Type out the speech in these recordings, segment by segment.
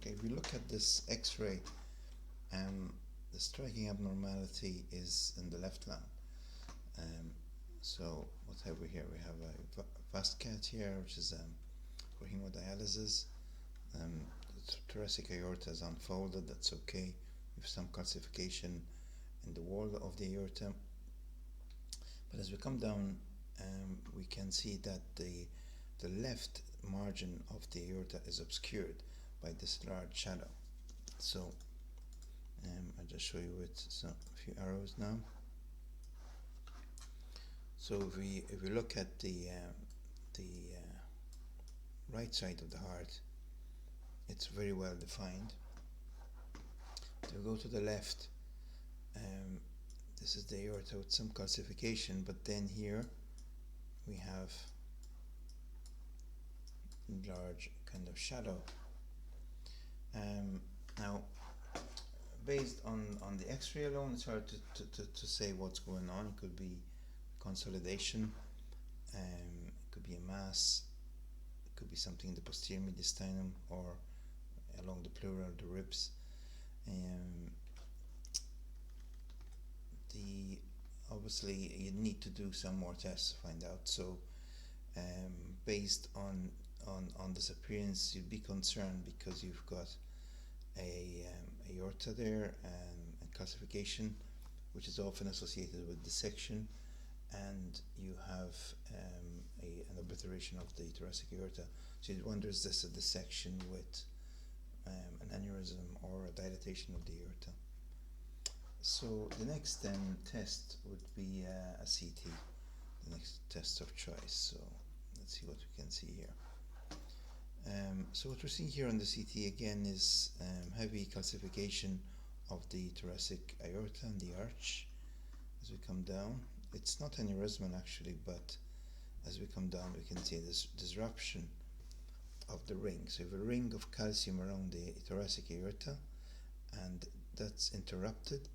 Okay, if we look at this X-ray, the striking abnormality is in the left lung. So what have we here? We have a vast cat here, which is for hemodialysis. The thoracic aorta is unfolded, that's okay. We have some calcification in the wall of the aorta. But as we come down, we can see that the left margin of the aorta is obscured by this large shadow. So I'll just show you with a few arrows now. So if we look at the right side of the heart, it's very well defined. To go to the left, this is the aorta with some calcification, but then here we have large kind of shadow. Now, based on the X-ray alone, it's hard to say what's going on. It could be consolidation, it could be a mass, it could be something in the posterior mediastinum or along the pleural, the ribs. Obviously you need to do some more tests to find out. So based on this appearance, you'd be concerned because you've got a aorta there and calcification, which is often associated with dissection, and you have an obliteration of the thoracic aorta. So you'd wonder, is this a dissection with an aneurysm or a dilatation of the aorta? So the next test would be a CT, the next test of choice. So let's see what we can see here. So what we're seeing here on the CT again is heavy calcification of the thoracic aorta and the arch. As we come down, it's not aneurysmal actually, but as we come down we can see this disruption of the ring. So we have a ring of calcium around the thoracic aorta, and that's interrupted,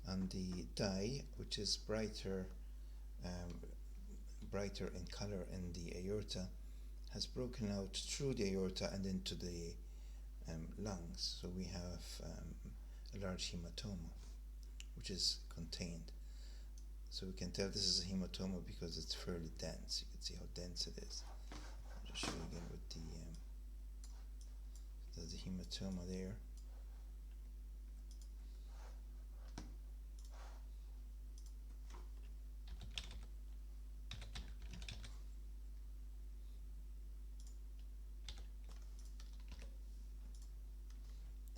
and the dye, which is brighter in color in the aorta, has broken out through the aorta and into the lungs. So we have a large hematoma which is contained. So we can tell this is a hematoma because it's fairly dense. You can see how dense it is. I'll just show you again with there's the hematoma there.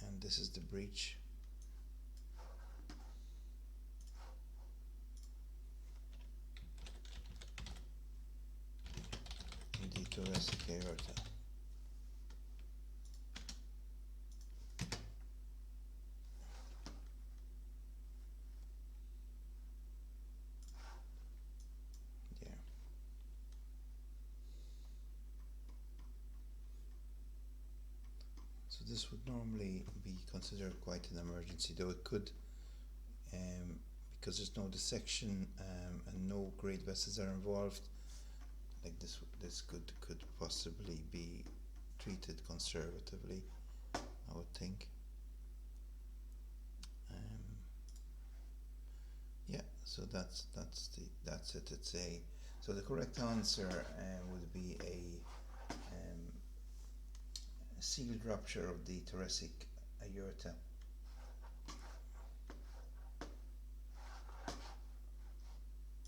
And this is the breach. In the thoracic aorta. There. So this would normally be considered quite an emergency, though it could, because there's no dissection and no great vessels are involved, like this could possibly be treated conservatively, I would think. Yeah, so that's it. So the correct answer would be a sealed rupture of the thoracic aorta.